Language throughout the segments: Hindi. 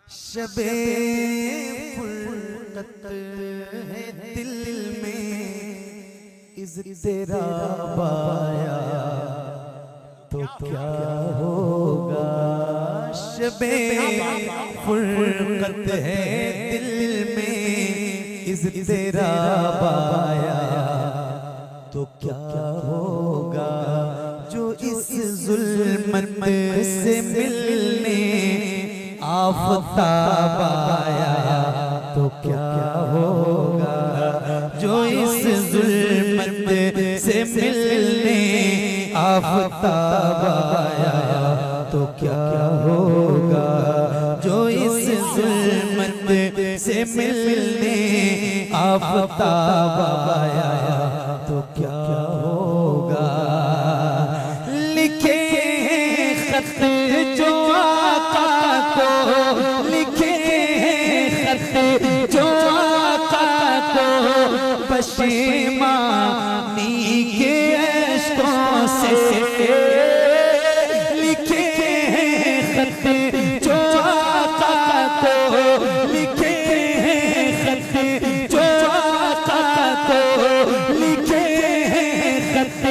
शबे फुरकत है दिल में इज़्तिराब आया तो क्या होगा। शबे फुरकत है दिल में इज़्तिराब आया तो क्या होगा। जो इस ज़ुल्मत से मिलने आफ़ताब आया तो क्या होगा। जो इस ज़ुल्मत से मिलने आफ़ताब आया तो क्या होगा। जो इस ज़ुल्मत से मिलने आफ़ताब आया तो क्या होगा। लिखे खत जो आका को, लिखे खत जो आका को पशेमानी के अश्कों से, लिखे खत जो आका को, लिखे खत जो आका को, लिखे खत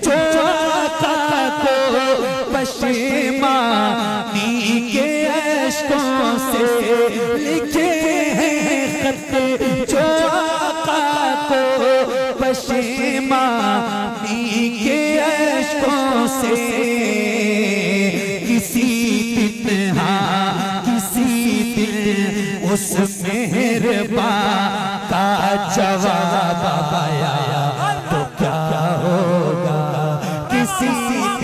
जो आका को पशेमानी के अश्कों से, लिखे खत जो आका को पशेमानी के अश्कों से। किसी दिन हाँ किसी दिन उस मेहरबान का जवाब आया तो क्या होगा। किसी दिन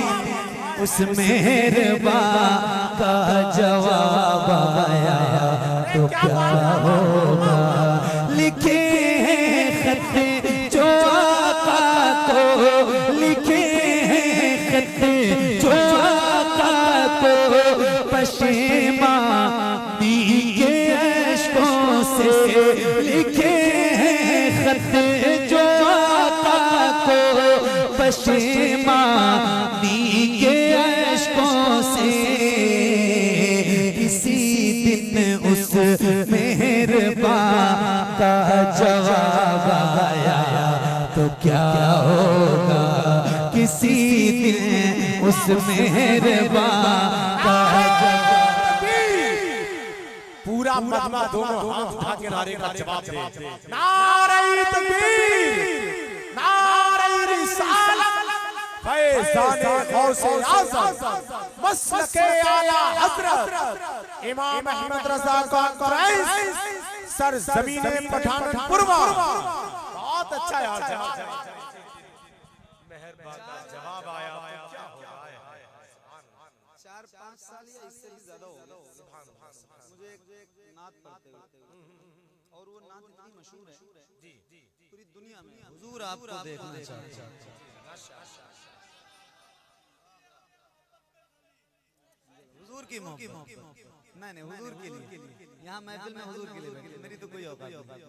उस मेहरबान का जवाब आया तो क्या होगा। लिखे खत जो आका को, लिखे खत जो आका को पशेमानी के अश्कों से, लिखे खत जो आका को पशेमानी के अश्कों से। किसी दिन उस मेहरबान का जवाब आया तो क्या होगा। किसी दिन उस मेहरबान का जवाब। पूरा मजमा दोनों हाथ उठा के नारे का जवाब दे। नारे तकबीर, नारे रिसालत, फैज़ाने गौसे आज़म, मसलके आला हज़रत इमाम अहमद रज़ा कॉन्फ्रेंस सरज़मीने पठानपुर। बहुत अच्छा यार मेहरबान का जवाब आया तो क्या होगा। 4-5 साल या इससे भी ज्यादा हो गया मुझे एक नात पढ़ते हुए, और वो नात इतनी मशहूर है पूरी दुनिया में। हुजूर आपको देखना चाहते हैं। हुजूर की मोहब्बत, नहीं हुजूर के लिए, यहाँ महफिल में हुजूर के लिए बैठे, मेरी तो कोई औकात नहीं।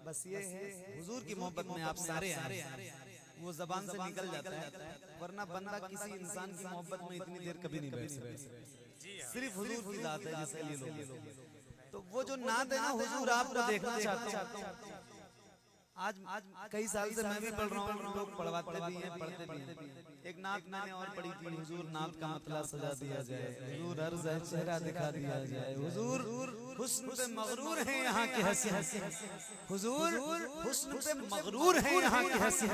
बस ये है हुजूर की मोहब्बत में आप सारे आए, वो जबान से निकल जाता है, वरना बंदा किसी इंसान की मोहब्बत में इतनी देर कभी नहीं बैठ सकता। सिर्फ हुजूर की जात है जिसके लिए लोग। तो वो जो नात है ना, हुजूर आपको देखना चाहता हूँ। आज कई साल से मैं भी पढ़ रहा हूँ, लोग पढ़वाते भी हैं पढ़ते भी हैं। एक नात मैंने और पढ़ी थी, हुजूर नात का मतला सजा दिया जाए, हुजूर अर्ज़ है चेहरा दिखा दिया जाए, हुजूर हुस्न पे मगरूर हैं यहाँ के हंसी, हुजूर हुस्न पे मगरूर हैं यहाँ के हंसी,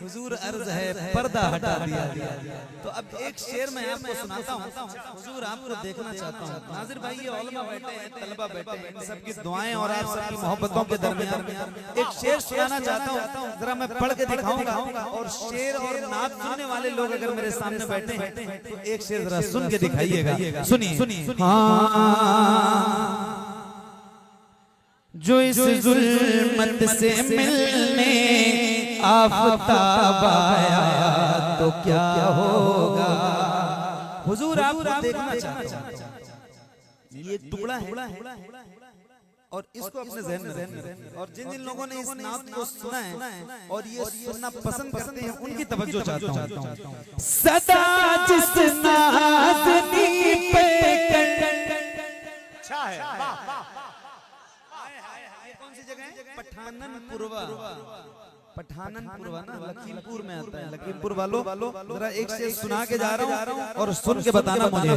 हुजूर अर्ज़ है पर्दा हटा दिया जाए। तो अब एक शेर मैं आपको सुनाता हूँ, हुजूर आपको देखना चाहता हूँ। नाज़िर भाई, ये उलमा बैठे हैं, तलबा बैठे हैं, इन सबकी दुआएं और आप सबकी मोहब्बतों के दरमियान एक शेर सुनाना चाहता हूँ। जरा मैं पढ़ के दिखाऊंगा, और शेर और नात सुनने वाले लोग अगर मेरे सामने बैठे हैं तो एक शेर जरा सुन के दिखाइएगा। सुनिए। जो इस ज़ुल्मत से मिलने आफ़ताब आया तो क्या होगा। हुजूर आपको देखना चाहता हूं। ये टुकड़ा है और इसको अपने ज़हन में रखना, और जिन जिन लोगों ने इस नात को सुना है और ये सुनना पसंद करते हैं उनकी तवज्जो चाहता हूं। सदा जिस नाज़नी पे कौन सी जगह है? पठाननपुरवा ना लखीमपुर में आता है। लखीमपुर वालों जरा एक से सुना के जा रहा हूँ और सुन के बताना मुझे।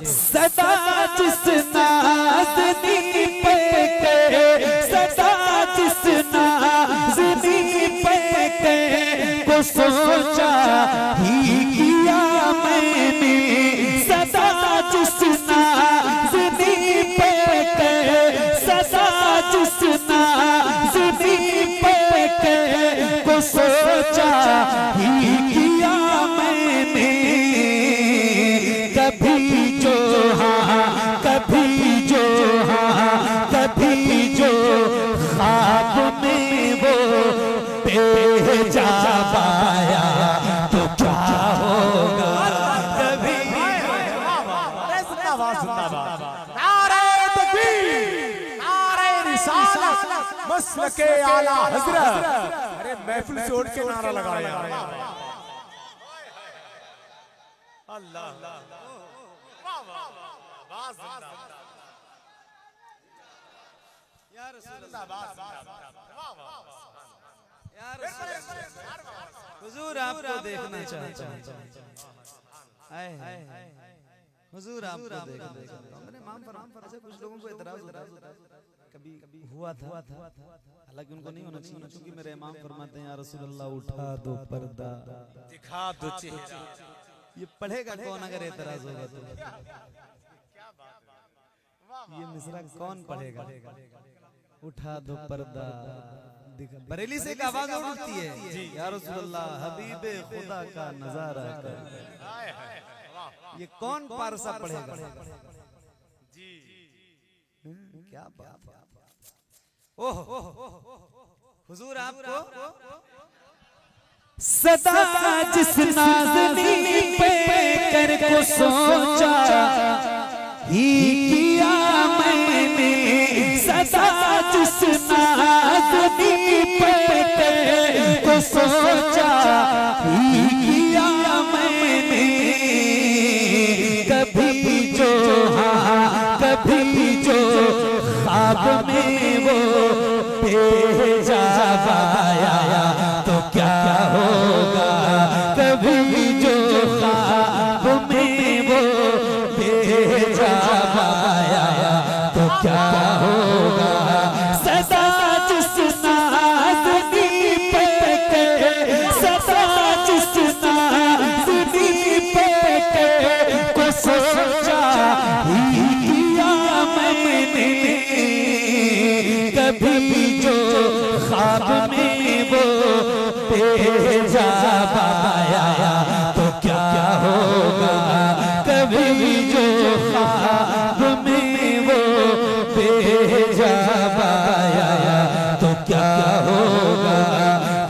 सदा जिस नाज़नी पे सदा जिस नाज़नी पे को सोचा ही किया मैंने, सदा जिस नाज़नी पे सदा जिस नाज़नी पे को सोचा ही किया मैंने। कभी जो हाँ कभी जो हाँ कभी जो ख्वाब में वो भेजा पाया तो क्या होगा। कभी नारे तकबीर, नारे रिसालत, मसलके आला हजरत। अरे महफिल से उठ के नारा लगाया। अल्लाह हुजूर आपको देखना चाहता हूँ, हुजूर आपको देखना चाहता हूँ। मैंने माम फरमा कुछ लोगों को एतराज होता है, कभी हुआ था, हालांकि उनको नहीं होना चाहिए क्योंकि मेरे इमाम फरमाते हैं या रसूल अल्लाह उठा दो पर्दा दिखा दो चेहरा। ये पढ़ेगा कौन अगर एतराज होगा तो? ये मिसरा कौन पढ़ेगा? उठा दो पर्दा बरेली से एक आवाज उठती है या रसूल अल्लाह हबीबे खुदा का नजारा कर। ये कौन पारसा पढ़ेगा? क्या बात है। ओह हुजूर आपको सदा जिस नाज़नी पे कर को सोचा ही किया मैंने, सदा जिस नाज़नी पे कर को सोचा ही किया मैंने। कभी जो हाँ कभी जो ख्वाब में वो भेजा पाया तो क्या होगा। कभी जो ख्वाब में वो भेजा पाया तो क्या होगा। सदा जिस नाज़नी पे सदा जिस नाज़नी पे को सोचा ही किया मैंने। कभी जो ख्वाब में वो भेजा पाया तो क्या होगा। कभी जो ख्वाब में वो भेजा पाया तो क्या होगा।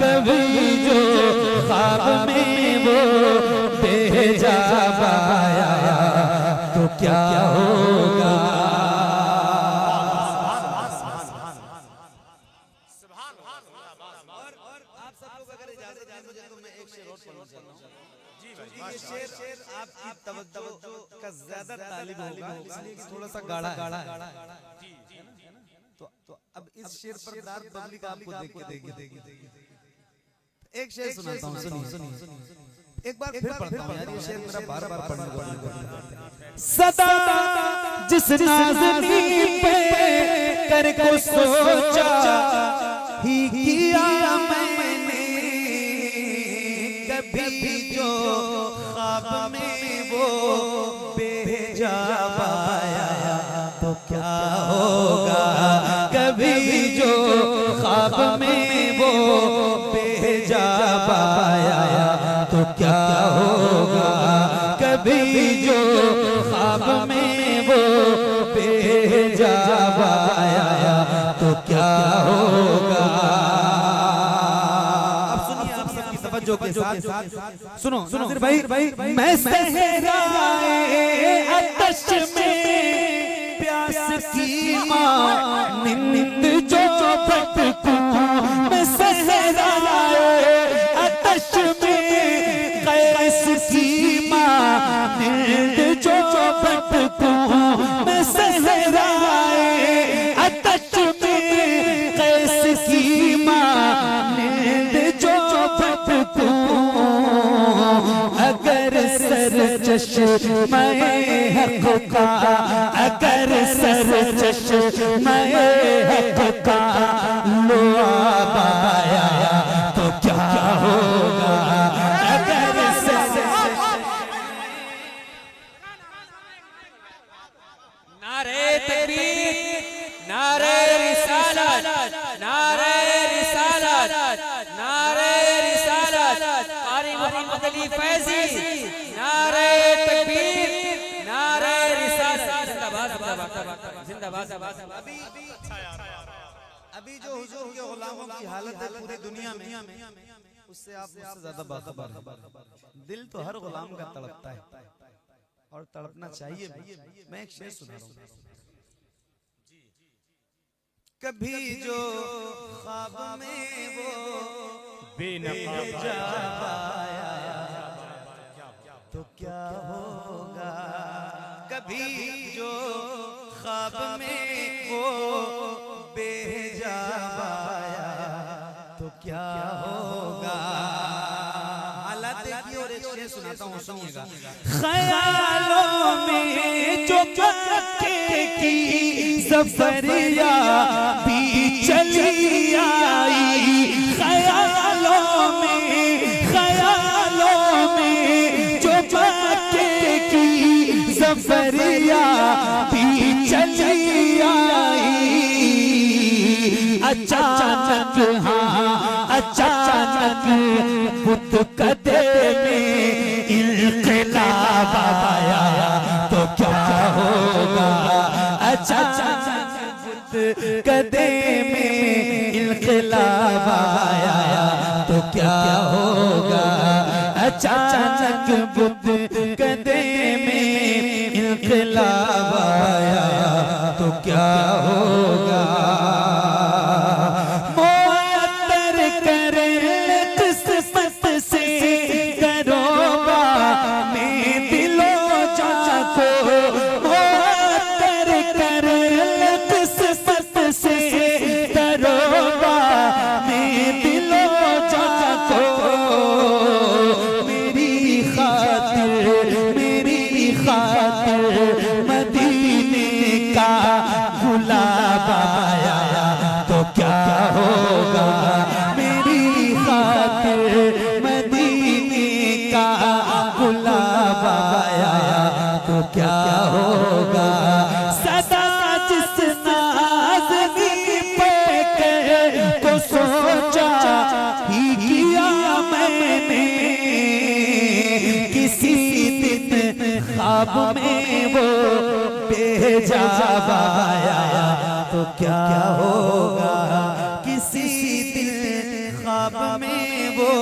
कभी जो ख्वाब में वो भेजा पाया तो क्या होगा। आपकी तवज्जो का ज्यादा तालिब होगा इसलिए कि थोड़ा सा गाढ़ा तो अब इस शेर पर दाद पब्लिक आपको देख के देगी। एक शेर सुनाता हूँ, सुनिए एक बार फिर पढ़ता हूँ यार, ये शेर मेरा बार-बार पढ़ने को मन करता है। सदा जिस नाज़नी पे कर को सोचा ही किया मैंने। कभी जो ख्वाब में वो भेजा पाया तो क्या होगा। कभी जो ख्वाब में वो भेजा पाया तो क्या होगा। कभी जो ख्वाब में वो भेजा पाया तो क्या होगा। अब सुनिए आप सबकी तवज्जो के साथ सुनो भाई मैं सहराए आतश में प्यास की माँ निंद जो भटकूं। मैं सहराए आतश में कैस की माँ निंद जो भटकूं। मैं सहराए आतश में कैस की मानिंद जो भटकूं, अगर सर चश्मे हक का, अगर सर चश्मे हक का लो आया तो क्या होगा, अगर सर नारे तकबीर, नारे रिसालत, नारे रिसालत, नारे रिसालत, कारी मोहम्मद अली फैजी, नारे तकबीर, नारे रिसालत, जिंदाबाद जिंदाबाद जिंदाबाद। अभी जो हुजूर के गुलामों की हालत है पूरी दुनिया में, उससे आप मुझसे ज्यादा बाखबर हैं। दिल तो हर गुलाम का तड़पता है और तड़पना चाहिए भी। मैं एक शेर सुना रहा हूँ। कभी जो ख्वाब में वो बेनकाब आया तो क्या होगा, कभी जो ख्वाब में वो बेहिजाब आया तो क्या होगा। हालात देखिए और एक शेर सुनाता हूँ, सुनिएगा। ख्यालों में जो मक्के की सफरिया भी चली आई, ख्यालों में जो मक्के की सफरिया भी चली आई, अचानक हाँ अचानक बुत कदे में इनकलाब आया तो क्या होगा, अचानक बुत कदे में इनकलाब आया तो क्या होगा, अचानक बुत कदे में इनकलाब आया तो क्या होगा। क्या होगा, सदा जिस नाज़नी पे को सोचा ही किया मैंने, किसी दिन ख्वाब में वो बेहिजाब आया तो क्या होगा, किसी दिन ख्वाब में वो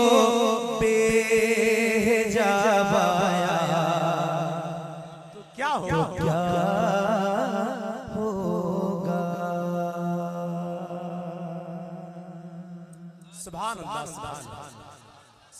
बेहिजाब आया क्या होगा, क्या होगा। सुभान अल्लाह, सुभान अल्लाह।